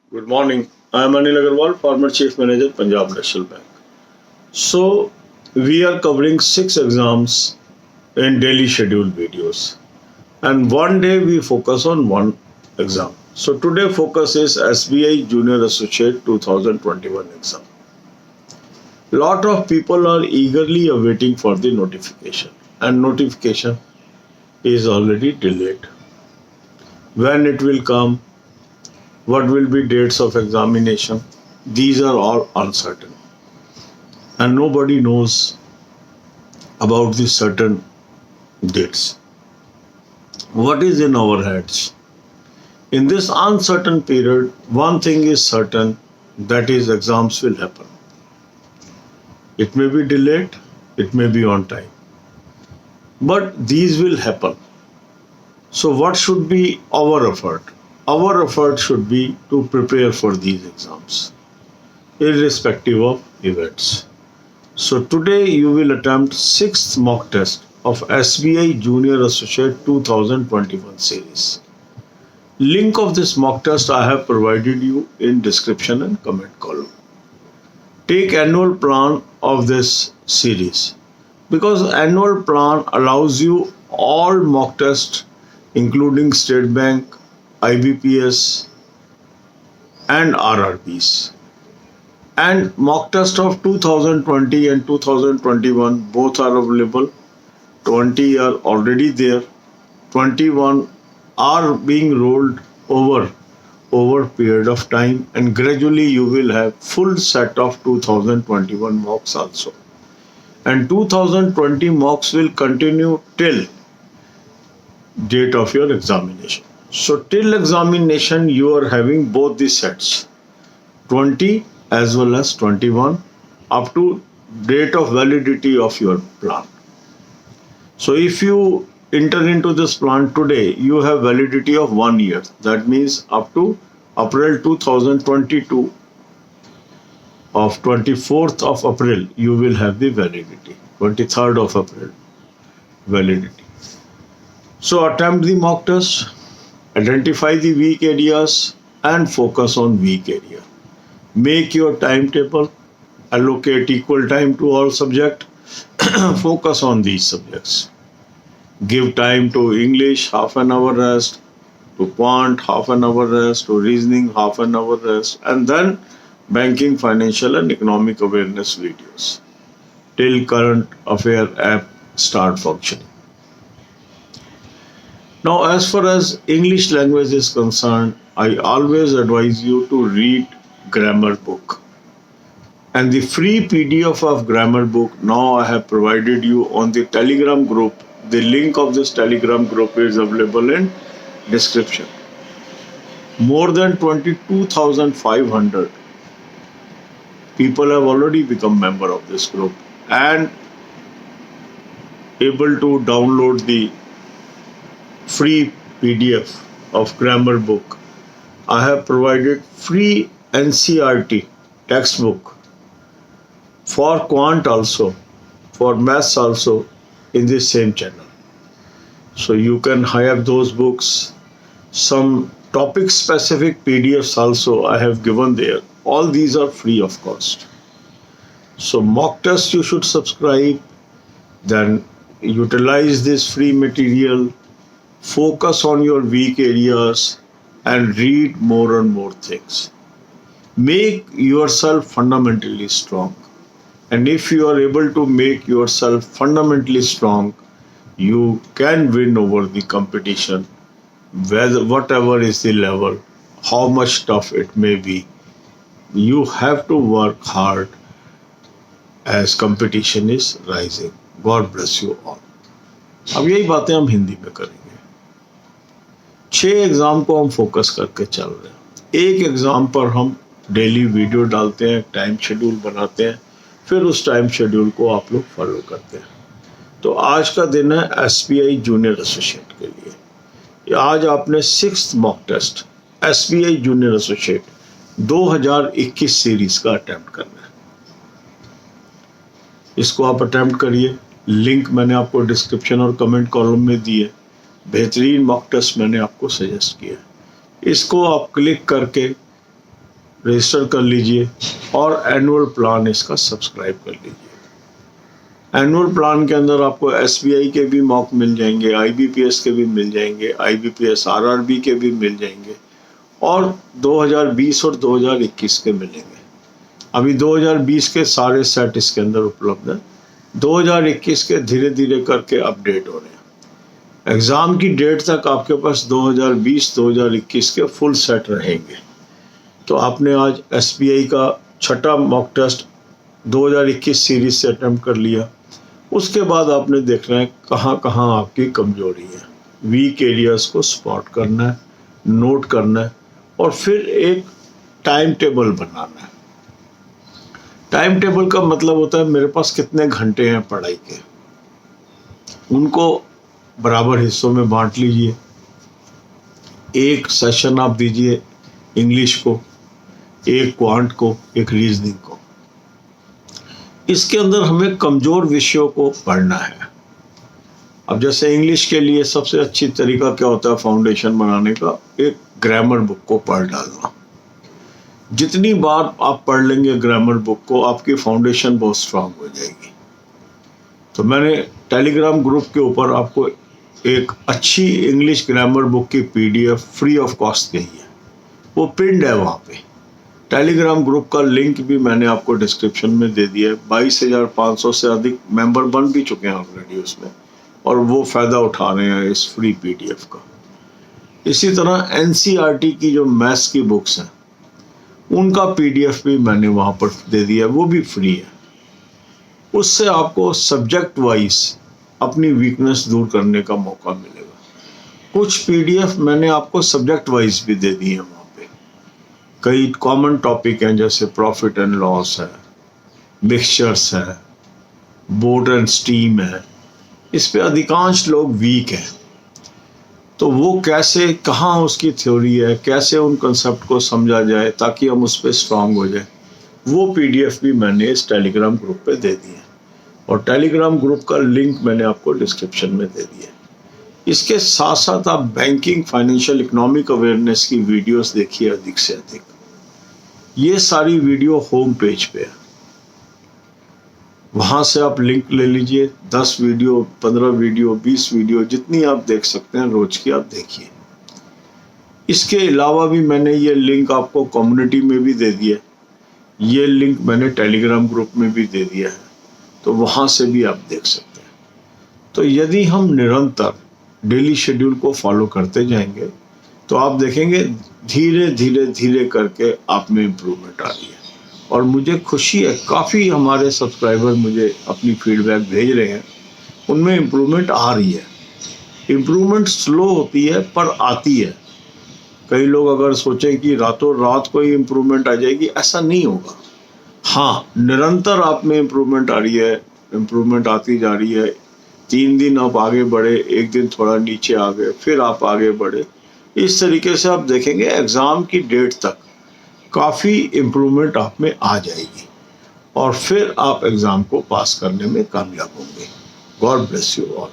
Good morning. I am Anil Agarwal, former Chief Manager, Punjab National Bank. So, we are covering 6 exams in daily scheduled videos, and one day we focus on one exam. So, today focus is SBI Junior Associate 2021 exam. Lot of people are eagerly awaiting for the notification, and notification is already delayed. When it will come, what will be dates of examination? These are all uncertain, and nobody knows about the certain dates. What is in our heads? In this uncertain period, one thing is certain, that is, exams will happen. It may be delayed, it may be on time, but these will happen. So, what should be our effort? Our effort should be to prepare for these exams, irrespective of events. So today you will attempt 6th mock test of SBI Junior Associate 2021 series. Link of this mock test I have provided you in description and comment column. Take annual plan of this series, because annual plan allows you all mock tests including State Bank, IBPS and RRBs. And mock test of 2020 and 2021 both are available. 20 are already there, 21 are being rolled over period of time, and gradually you will have full set of 2021 mocks also. And 2020 mocks will continue till date of your examination. So till examination you are having both the sets, 20 as well as 21, up to date of validity of your plan. So if you enter into this plan today, you have validity of 1 year. That means up to April 2022, of 24th of April, you will have the validity. 23rd of April, validity. So attempt the mock test, identify the weak areas and focus on weak area. Make your timetable, allocate equal time to all subjects, focus on these subjects. Give time to English, half an hour rest, to quant, half an hour rest, to reasoning, half an hour rest, and then banking, financial and economic awareness videos till current affair app start functioning. Now, as far as English language is concerned, I always advise you to read grammar book, and the free PDF of grammar book now I have provided you on the Telegram group. The link of this Telegram group is available in description. More than 22,500 people have already become member of this group and able to download the free PDF of grammar book. I have provided free NCERT textbook for quant also, for maths also in this same channel. So you can have those books. Some topic specific PDFs also I have given there. All these are free of cost. So mock test you should subscribe, then utilize this free material, focus on your weak areas and read more and more things. Make yourself fundamentally strong. And if you are able to make yourself fundamentally strong, you can win over the competition, whatever is the level, how much tough it may be. You have to work hard as competition is rising. God bless you all. अब यही बातें हम हिंदी में करेंगे. 6 exam को हम focus करके चल रहे हैं. एक एग्जाम पर हम डेली वीडियो डालते हैं, टाइम शेड्यूल बनाते हैं, फिर उस टाइम शेड्यूल को आप लोग फॉलो करते हैं. तो आज का दिन है SBI जूनियर एसोसिएट के लिए. आज आपने 6th mock test SBI junior associate 2021 series का अटेम्प्ट करना है. इसको आप अटेम्प्ट करिए. लिंक मैंने आपको डिस्क्रिप्शन और कमेंट कॉलम में दिए. बेहतरीन मॉक टेस्ट मैंने आपको सजेस्ट किया. इसको आप क्लिक करके रजिस्टर कर लीजिए और एनुअल प्लान इसका सब्सक्राइब कर लीजिए। एनुअल प्लान के अंदर आपको SBI के भी मॉक मिल जाएंगे, IBPS के भी मिल जाएंगे, IBPS RRB के भी मिल जाएंगे और 2020 और 2021 के मिलेंगे। अभी 2020 के सारे सेट इसके अंदर उपलब्ध हैं। 2021 के धीरे धीरे करके अपडेट हो रहे हैं। एग्ज़ाम की डेट तक आपके पास 2020-2021 के फुल सेट रहेंगे। तो आपने आज SBI का छठा मॉक टेस्ट 2021 सीरीज से अटेम्प्ट कर लिया। उसके बाद आपने देखना है कहाँ कहाँ आपकी कमजोरी है, वीक एरियाज़ को स्पॉट करना है, नोट करना है और फिर एक टाइम टेबल बनाना है। टाइम टेबल का मतलब होता है मेरे पास कितने घंटे हैं पढ़ाई के, उनको बराबर हिस्सों में बांट लीजिए। एक सेशन आप दीजिए इंग्लिश को, एक क्वांट को, एक रीजनिंग को। इसके अंदर हमें कमजोर विषयों को पढ़ना है। अब जैसे इंग्लिश के लिए सबसे अच्छी तरीका क्या होता है फाउंडेशन बनाने का, एक ग्रामर बुक को पढ़ डालना। जितनी बार आप पढ़ लेंगे ग्रामर बुक को, आपकी फाउंडेशन बहुत स्ट्रांग हो जाएगी। तो मैंने टेलीग्राम ग्रुप के ऊपर आपको एक अच्छी इंग्लिश ग्रामर बुक की PDF फ्री ऑफ कॉस्ट दी है, वो पिंड है वहाँ पे। टेलीग्राम ग्रुप का लिंक भी मैंने आपको डिस्क्रिप्शन में दे दिया है। 22,500 से अधिक मेंबर बन भी चुके हैं ऑलरेडी उसमें, और वो फ़ायदा उठा रहे हैं इस फ्री PDF का। इसी तरह NCERT की जो मैथ्स की बुक्स हैं उनका PDF भी मैंने वहाँ पर दे दिया, वो भी फ्री है। उससे आपको सब्जेक्ट वाइज अपनी वीकनेस दूर करने का मौका मिलेगा। कुछ PDF मैंने आपको सब्जेक्ट वाइज भी दे दिए हैं वहाँ पे। कई कॉमन टॉपिक हैं जैसे प्रॉफिट एंड लॉस है, मिक्सचर्स है, बोट एंड स्टीम है। इस पे अधिकांश लोग वीक हैं, तो वो कैसे, कहाँ उसकी थ्योरी है, कैसे उन कंसेप्ट को समझा जाए ताकि हम उस पर स्ट्रांग हो जाए, वो PDF भी मैंने इस टेलीग्राम ग्रुप पे दे दिए और टेलीग्राम ग्रुप का लिंक मैंने आपको डिस्क्रिप्शन में दे दिया। इसके साथ साथ आप बैंकिंग, फाइनेंशियल, इकोनॉमिक अवेयरनेस की वीडियोस देखिए अधिक से अधिक। ये सारी वीडियो होम पेज पे है, वहाँ से आप लिंक ले लीजिए। 10 वीडियो, 15 वीडियो, 20 वीडियो, जितनी आप देख सकते हैं रोज की आप देखिए। इसके अलावा भी मैंने ये लिंक आपको कम्युनिटी में भी दे दिया, ये लिंक मैंने टेलीग्राम ग्रुप में भी दे दिया है, तो वहाँ से भी आप देख सकते हैं। तो यदि हम निरंतर डेली शेड्यूल को फॉलो करते जाएंगे तो आप देखेंगे धीरे धीरे धीरे करके आप में इम्प्रूवमेंट आ रही है। और मुझे खुशी है, काफ़ी हमारे सब्सक्राइबर मुझे अपनी फीडबैक भेज रहे हैं, उनमें इम्प्रूवमेंट आ रही है। इम्प्रूवमेंट स्लो होती है पर आती है। कई लोग अगर सोचें कि रातों रात कोई इम्प्रूवमेंट आ जाएगी, ऐसा नहीं होगा। हाँ, निरंतर आप में इम्प्रूवमेंट आ रही है, इम्प्रूवमेंट आती जा रही है। 3 दिन आप आगे बढ़े, एक दिन थोड़ा नीचे आ गए, फिर आप आगे बढ़े। इस तरीके से आप देखेंगे एग्ज़ाम की डेट तक काफ़ी इम्प्रूवमेंट आप में आ जाएगी और फिर आप एग्ज़ाम को पास करने में कामयाब होंगे। God bless you all.